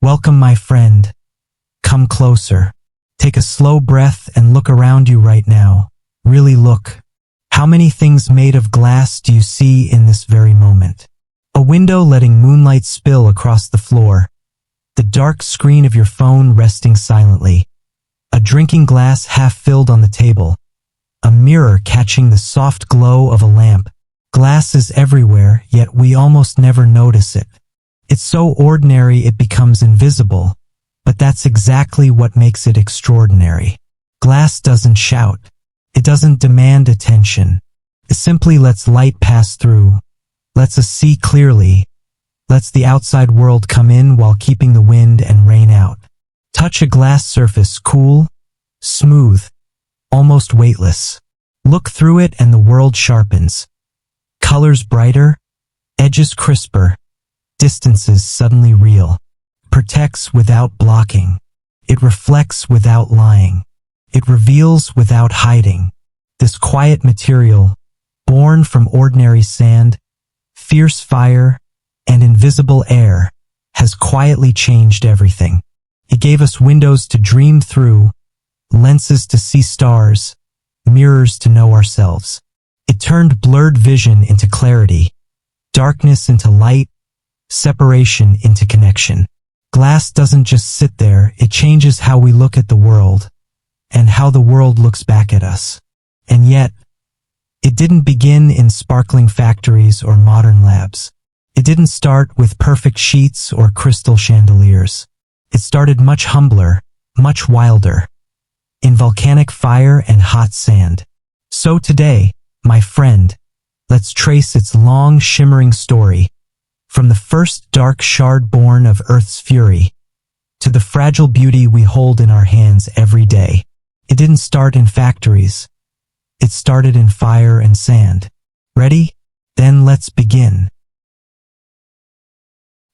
Welcome, my friend. Come closer. Take a slow breath and look around you right now. Really look. How many things made of glass do you see in this very moment? A window letting moonlight spill across the floor. The dark screen of your phone resting silently. A drinking glass half filled on the table. A mirror catching the soft glow of a lamp. Glass is everywhere, yet we almost never notice it. It's so ordinary it becomes invisible, but that's exactly what makes it extraordinary. Glass doesn't shout. It doesn't demand attention. It simply lets light pass through, lets us see clearly, lets the outside world come in while keeping the wind and rain out. Touch a glass surface, cool, smooth, almost weightless. Look through it and the world sharpens. Colors brighter, edges crisper, distances suddenly real. Protects without blocking. It reflects without lying. It reveals without hiding. This quiet material, born from ordinary sand, fierce fire, and invisible air, has quietly changed everything. It gave us windows to dream through, lenses to see stars, mirrors to know ourselves. It turned blurred vision into clarity, darkness into light, separation into connection. Glass doesn't just sit there, it changes how we look at the world, and how the world looks back at us. And yet, it didn't begin in sparkling factories or modern labs. It didn't start with perfect sheets or crystal chandeliers. It started much humbler, much wilder, in volcanic fire and hot sand. So today, my friend, let's trace its long, shimmering story, from the first dark shard born of Earth's fury, to the fragile beauty we hold in our hands every day. It didn't start in factories. It started in fire and sand. Ready? Then let's begin.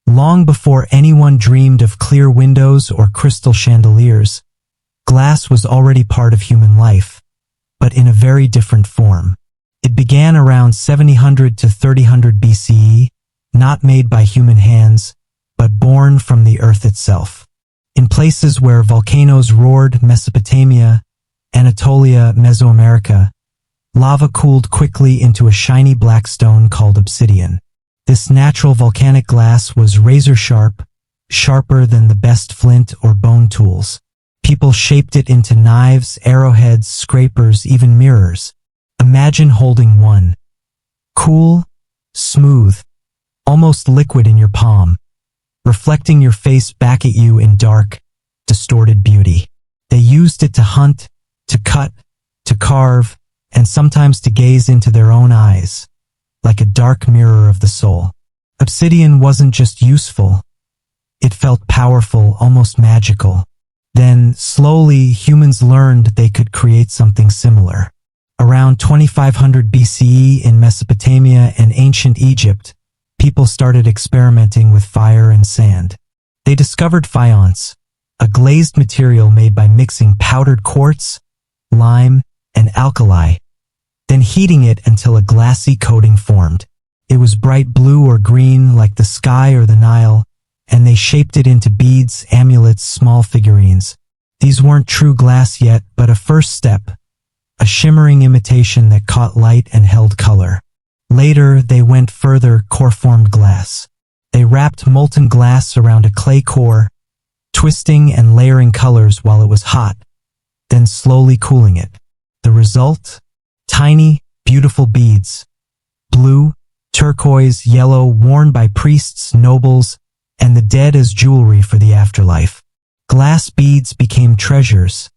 Long before anyone dreamed of clear windows or crystal chandeliers, glass was already part of human life, but in a very different form. It began around 700 to 3000 BCE, not made by human hands, but born from the earth itself. In places where volcanoes roared, Mesopotamia, Anatolia, Mesoamerica, lava cooled quickly into a shiny black stone called obsidian. This natural volcanic glass was razor sharp, sharper than the best flint or bone tools. People shaped it into knives, arrowheads, scrapers, even mirrors. Imagine holding one. Cool, smooth, almost liquid in your palm, reflecting your face back at you in dark, distorted beauty. They used it to hunt, to cut, to carve, and sometimes to gaze into their own eyes, like a dark mirror of the soul. Obsidian wasn't just useful. It felt powerful, almost magical. Then, slowly, humans learned they could create something similar. Around 2500 BCE in Mesopotamia and ancient Egypt, people started experimenting with fire and sand. They discovered faience, a glazed material made by mixing powdered quartz, lime, and alkali, then heating it until a glassy coating formed. It was bright blue or green like the sky or the Nile, and they shaped it into beads, amulets, small figurines. These weren't true glass yet, but a first step, a shimmering imitation that caught light and held color. Later, they went further, core-formed glass. They wrapped molten glass around a clay core, twisting and layering colors while it was hot, then slowly cooling it. The result? Tiny, beautiful beads. Blue, turquoise, yellow, worn by priests, nobles, and the dead as jewelry for the afterlife. Glass beads became treasures,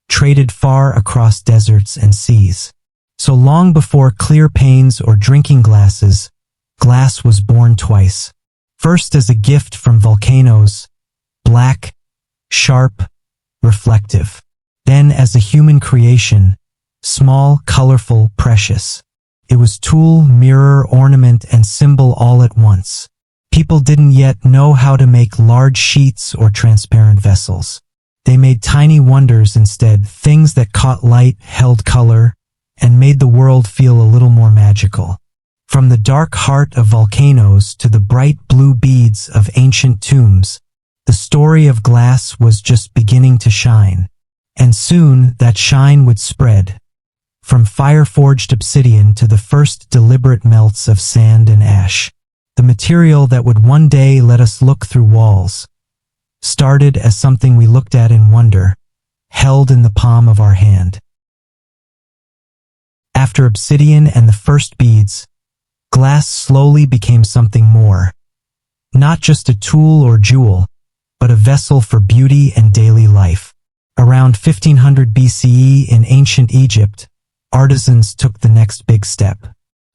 traded far across deserts and seas. So long before clear panes or drinking glasses, glass was born twice. First as a gift from volcanoes, black, sharp, reflective. Then as a human creation, small, colorful, precious. It was tool, mirror, ornament, and symbol all at once. People didn't yet know how to make large sheets or transparent vessels. They made tiny wonders instead, things that caught light, held color, and made the world feel a little more magical. From the dark heart of volcanoes to the bright blue beads of ancient tombs, The story of glass was just beginning to shine. And soon that shine would spread, from fire-forged obsidian to the first deliberate melts of sand and ash. The material that would one day let us look through walls started as something we looked at in wonder, held in the palm of our hand. After obsidian and the first beads, glass slowly became something more. Not just a tool or jewel, but a vessel for beauty and daily life. Around 1500 BCE in ancient Egypt, artisans took the next big step.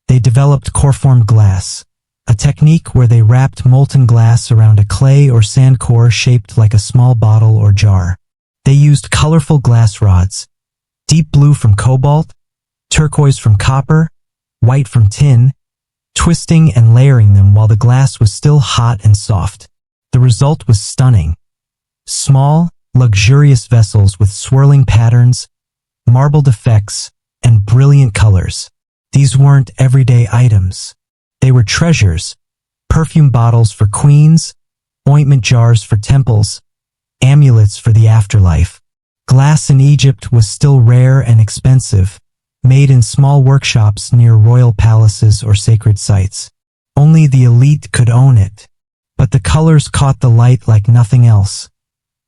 They developed core-formed glass, a technique where they wrapped molten glass around a clay or sand core shaped like a small bottle or jar. They used colorful glass rods, deep blue from cobalt, turquoise from copper, white from tin, twisting and layering them while the glass was still hot and soft. The result was stunning. Small, luxurious vessels with swirling patterns, marbled effects, and brilliant colors. These weren't everyday items. They were treasures, perfume bottles for queens, ointment jars for temples, amulets for the afterlife. Glass in Egypt was still rare and expensive, made in small workshops near royal palaces or sacred sites. Only the elite could own it. But the colors caught the light like nothing else.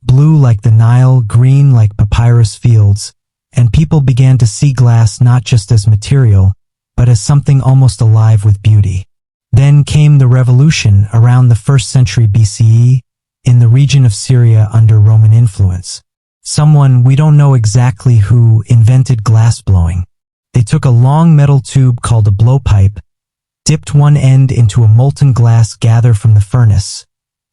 Blue like the Nile, green like papyrus fields, and people began to see glass not just as material, but as something almost alive with beauty. Then came the revolution around the 1st century BCE, in the region of Syria under Roman influence. Someone, we don't know exactly who, invented glass blowing. They took a long metal tube called a blowpipe, dipped one end into a molten glass gather from the furnace,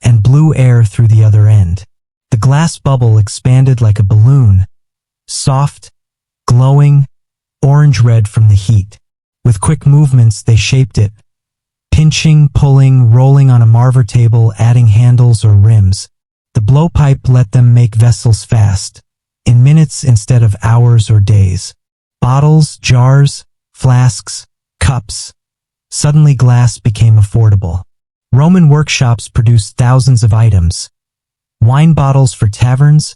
and blew air through the other end. The glass bubble expanded like a balloon, soft, glowing, orange-red from the heat. With quick movements, they shaped it, pinching, pulling, rolling on a marver table, adding handles or rims. The blowpipe let them make vessels fast, in minutes instead of hours or days. Bottles, jars, flasks, cups. Suddenly glass became affordable. Roman workshops produced thousands of items. Wine bottles for taverns,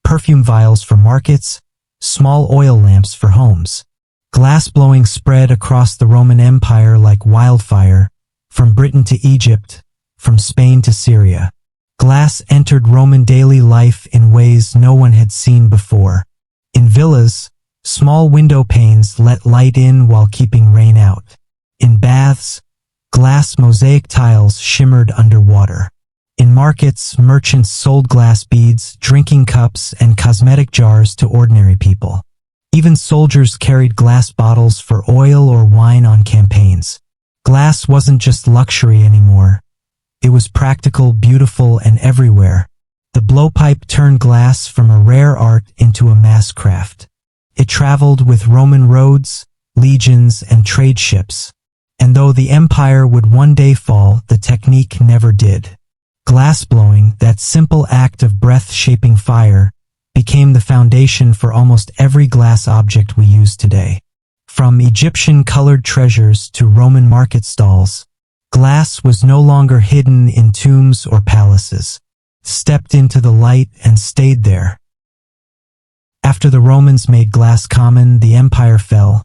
perfume vials for markets, small oil lamps for homes. Glass blowing spread across the Roman Empire like wildfire, from Britain to Egypt, from Spain to Syria. Glass entered Roman daily life in ways no one had seen before. In villas, small window panes let light in while keeping rain out. In baths, glass mosaic tiles shimmered underwater. In markets, merchants sold glass beads, drinking cups, and cosmetic jars to ordinary people. Even soldiers carried glass bottles for oil or wine on campaigns. Glass wasn't just luxury anymore. It was practical, beautiful, and everywhere. The blowpipe turned glass from a rare art into a mass craft. It traveled with Roman roads, legions, and trade ships. And though the empire would one day fall, the technique never did. Glass blowing, that simple act of breath-shaping fire, became the foundation for almost every glass object we use today. From Egyptian colored treasures to Roman market stalls, glass was no longer hidden in tombs or palaces. It stepped into the light and stayed there. After the Romans made glass common, the empire fell,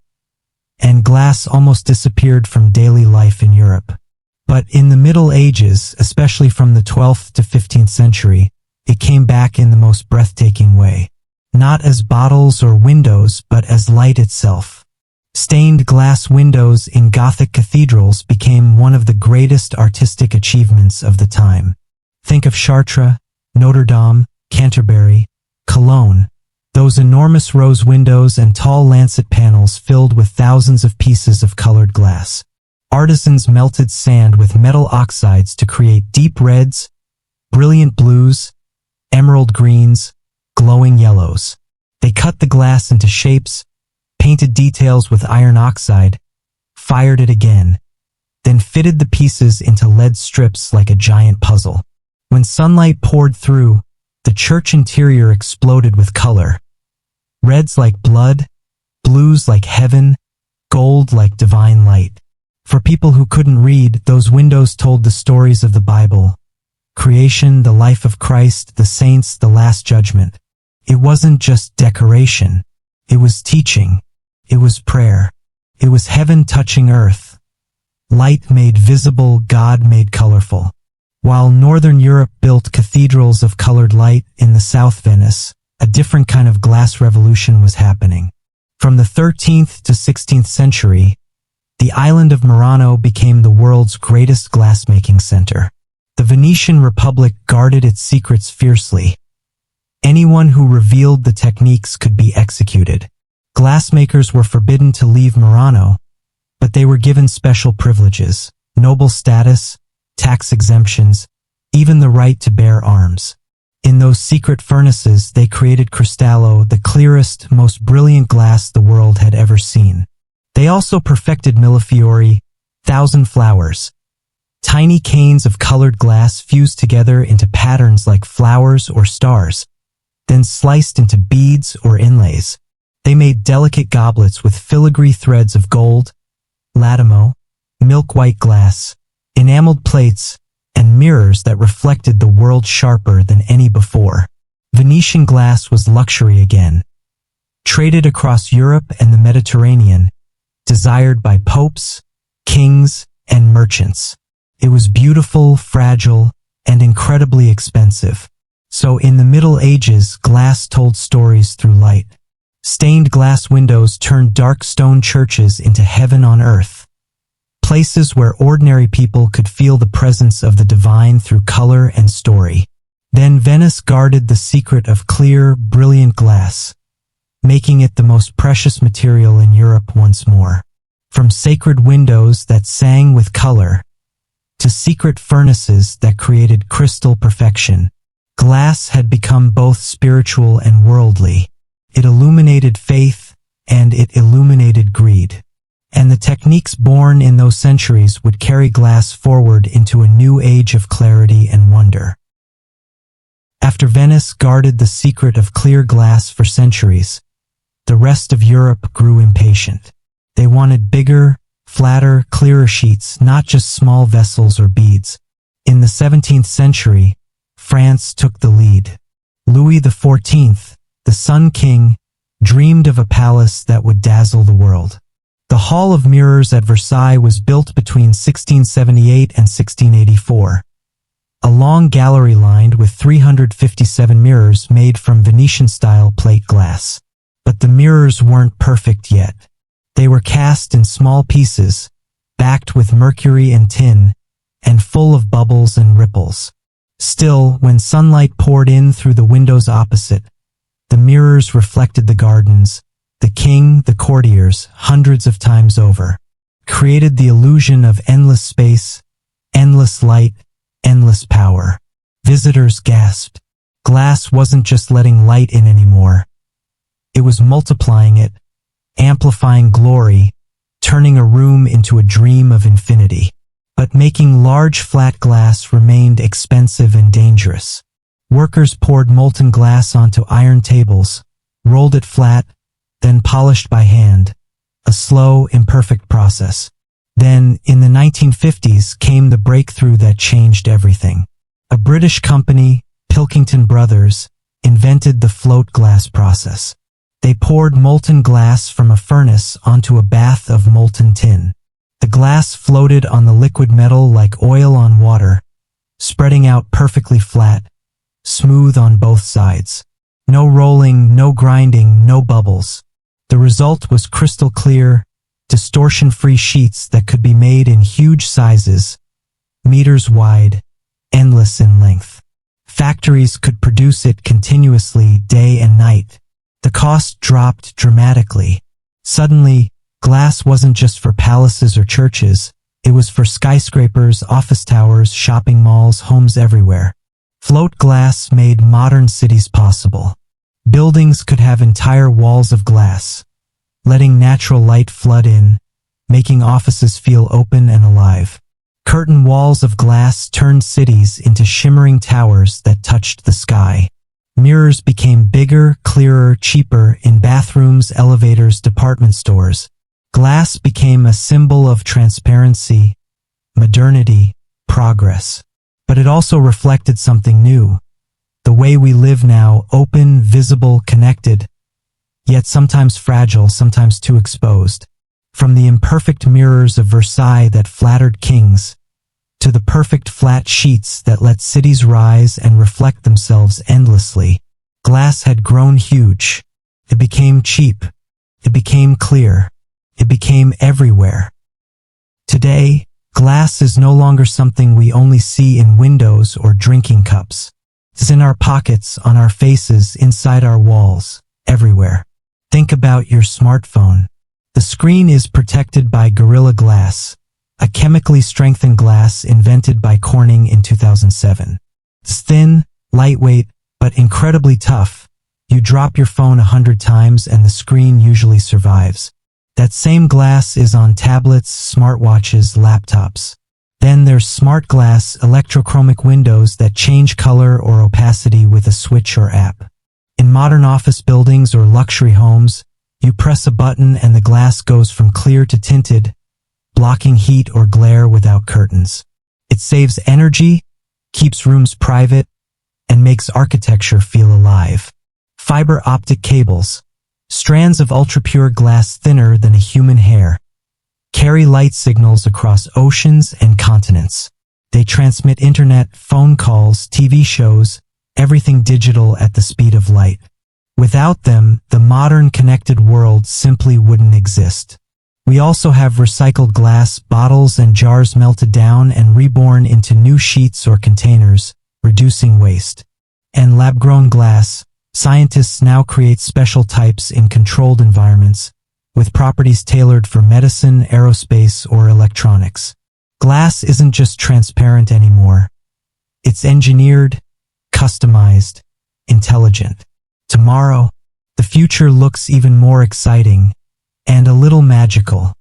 and glass almost disappeared from daily life in Europe. But in the Middle Ages, especially from the 12th to 15th century, it came back in the most breathtaking way. Not as bottles or windows, but as light itself. Stained glass windows in Gothic cathedrals became one of the greatest artistic achievements of the time. Think of Chartres, Notre Dame, Canterbury, Cologne. Those enormous rose windows and tall lancet panels filled with thousands of pieces of colored glass. Artisans melted sand with metal oxides to create deep reds, brilliant blues, emerald greens, glowing yellows. They cut the glass into shapes, painted details with iron oxide, fired it again, then fitted the pieces into lead strips like a giant puzzle. When sunlight poured through, the church interior exploded with color. Reds like blood, blues like heaven, gold like divine light. For people who couldn't read, those windows told the stories of the Bible, creation, the life of Christ, the saints, the last judgment. It wasn't just decoration. It was teaching. It was prayer. It was heaven touching earth. Light made visible, God made colorful. While Northern Europe built cathedrals of colored light, in the South Venice, a different kind of glass revolution was happening. From the 13th to 16th century, the island of Murano became the world's greatest glassmaking center. The Venetian Republic guarded its secrets fiercely. Anyone who revealed the techniques could be executed. Glassmakers were forbidden to leave Murano, but they were given special privileges, noble status, tax exemptions, even the right to bear arms. In those secret furnaces, they created Cristallo, the clearest, most brilliant glass the world had ever seen. They also perfected Millefiori, thousand flowers. Tiny canes of colored glass fused together into patterns like flowers or stars, then sliced into beads or inlays. They made delicate goblets with filigree threads of gold, latimo, milk-white glass, enameled plates, and mirrors that reflected the world sharper than any before. Venetian glass was luxury again. Traded across Europe and the Mediterranean, desired by popes, kings, and merchants. It was beautiful, fragile, and incredibly expensive. So in the Middle Ages, glass told stories through light. Stained glass windows turned dark stone churches into heaven on earth. Places where ordinary people could feel the presence of the divine through color and story. Then Venice guarded the secret of clear, brilliant glass, making it the most precious material in Europe once more. From sacred windows that sang with color, to secret furnaces that created crystal perfection, glass had become both spiritual and worldly. It illuminated faith, and it illuminated greed. And the techniques born in those centuries would carry glass forward into a new age of clarity and wonder. After Venice guarded the secret of clear glass for centuries, the rest of Europe grew impatient. They wanted bigger, flatter, clearer sheets, not just small vessels or beads. In the 17th century, France took the lead. Louis XIV, the Sun King, dreamed of a palace that would dazzle the world. The Hall of Mirrors at Versailles was built between 1678 and 1684. A long gallery lined with 357 mirrors made from Venetian-style plate glass. But the mirrors weren't perfect yet. They were cast in small pieces, backed with mercury and tin, and full of bubbles and ripples. Still, when sunlight poured in through the windows opposite, the mirrors reflected the gardens, the king, the courtiers, hundreds of times over, created the illusion of endless space, endless light, endless power. Visitors gasped. Glass wasn't just letting light in anymore. It was multiplying it, amplifying glory, turning a room into a dream of infinity. But making large flat glass remained expensive and dangerous. Workers poured molten glass onto iron tables, rolled it flat, then polished by hand, a slow, imperfect process. Then, in the 1950s, came the breakthrough that changed everything. A British company, Pilkington Brothers, invented the float glass process. They poured molten glass from a furnace onto a bath of molten tin. The glass floated on the liquid metal like oil on water, spreading out perfectly flat, smooth on both sides. No rolling, no grinding, no bubbles. The result was crystal clear, distortion-free sheets that could be made in huge sizes, meters wide, endless in length. Factories could produce it continuously day and night. The cost dropped dramatically. Suddenly, glass wasn't just for palaces or churches, it was for skyscrapers, office towers, shopping malls, homes everywhere. Float glass made modern cities possible. Buildings could have entire walls of glass, letting natural light flood in, making offices feel open and alive. Curtain walls of glass turned cities into shimmering towers that touched the sky. Mirrors became bigger, clearer, cheaper in bathrooms, elevators, department stores. Glass became a symbol of transparency, modernity, progress. But it also reflected something new. The way we live now, open, visible, connected, yet sometimes fragile, sometimes too exposed. From the imperfect mirrors of Versailles that flattered kings, to the perfect flat sheets that let cities rise and reflect themselves endlessly, glass had grown huge. It became cheap. It became clear. It became everywhere. Today, glass is no longer something we only see in windows or drinking cups. It's in our pockets, on our faces, inside our walls, everywhere. Think about your smartphone. The screen is protected by Gorilla Glass, a chemically strengthened glass invented by Corning in 2007. It's thin, lightweight, but incredibly tough. You drop your phone 100 times and the screen usually survives. That same glass is on tablets, smartwatches, laptops. Then there's smart glass, electrochromic windows that change color or opacity with a switch or app. In modern office buildings or luxury homes, you press a button and the glass goes from clear to tinted, blocking heat or glare without curtains. It saves energy, keeps rooms private, and makes architecture feel alive. Fiber optic cables, strands of ultra-pure glass thinner than a human hair, carry light signals across oceans and continents. They transmit internet, phone calls, TV shows, everything digital at the speed of light. Without them, the modern connected world simply wouldn't exist. We also have recycled glass, bottles and jars melted down and reborn into new sheets or containers, reducing waste. And lab-grown glass, scientists now create special types in controlled environments, with properties tailored for medicine, aerospace, or electronics. Glass isn't just transparent anymore. It's engineered, customized, intelligent. Tomorrow, the future looks even more exciting and a little magical.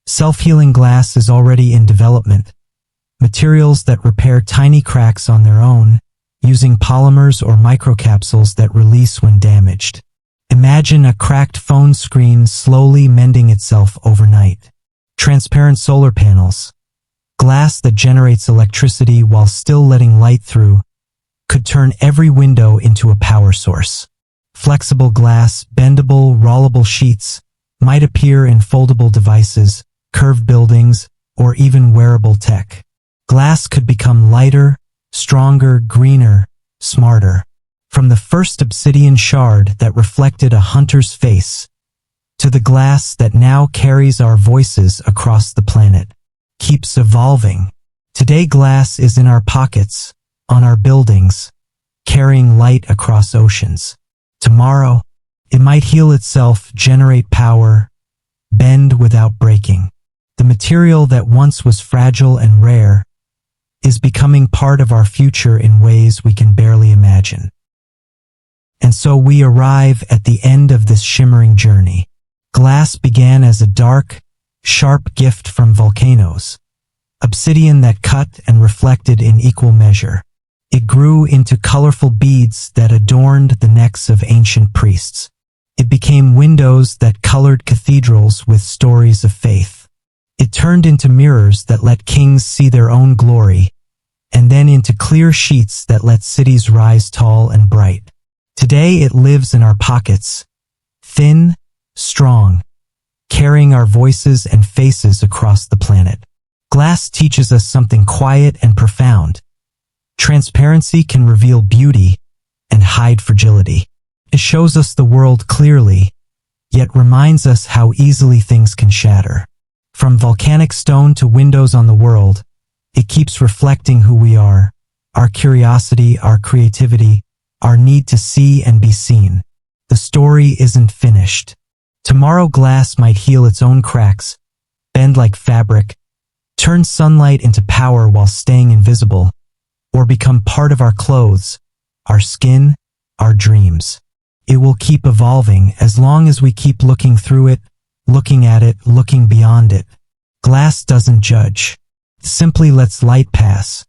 Self-healing glass is already in development. Materials that repair tiny cracks on their own, using polymers or microcapsules that release when damaged. Imagine a cracked phone screen slowly mending itself overnight. Transparent solar panels, glass that generates electricity while still letting light through, could turn every window into a power source. Flexible glass, bendable, rollable sheets might appear in foldable devices, curved buildings, or even wearable tech. Glass could become lighter, stronger, greener, smarter. From the first obsidian shard that reflected a hunter's face, to the glass that now carries our voices across the planet, keeps evolving. Today glass is in our pockets, on our buildings, carrying light across oceans. Tomorrow, it might heal itself, generate power, bend without breaking. The material that once was fragile and rare is becoming part of our future in ways we can barely imagine. And so we arrive at the end of this shimmering journey. Glass began as a dark, sharp gift from volcanoes, obsidian that cut and reflected in equal measure. It grew into colorful beads that adorned the necks of ancient priests. It became windows that colored cathedrals with stories of faith. It turned into mirrors that let kings see their own glory, and then into clear sheets that let cities rise tall and bright. Today it lives in our pockets, thin, strong, carrying our voices and faces across the planet. Glass teaches us something quiet and profound. Transparency can reveal beauty and hide fragility. It shows us the world clearly, yet reminds us how easily things can shatter. From volcanic stone to windows on the world, it keeps reflecting who we are, our curiosity, our creativity, our need to see and be seen. The story isn't finished. Tomorrow glass might heal its own cracks, bend like fabric, turn sunlight into power while staying invisible, or become part of our clothes, our skin, our dreams. It will keep evolving as long as we keep looking through it, looking at it, looking beyond it. Glass doesn't judge. It simply lets light pass.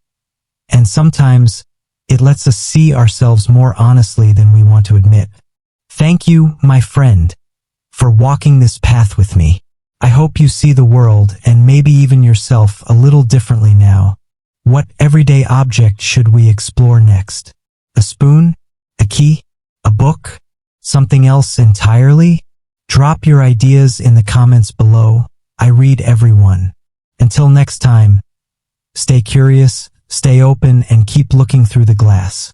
And sometimes, it lets us see ourselves more honestly than we want to admit. Thank you, my friend, for walking this path with me. I hope you see the world and maybe even yourself a little differently now. What everyday object should we explore next? A spoon? A key? A book? Something else entirely? Drop your ideas in the comments below. I read every one. Until next time, stay curious, stay open, and keep looking through the glass.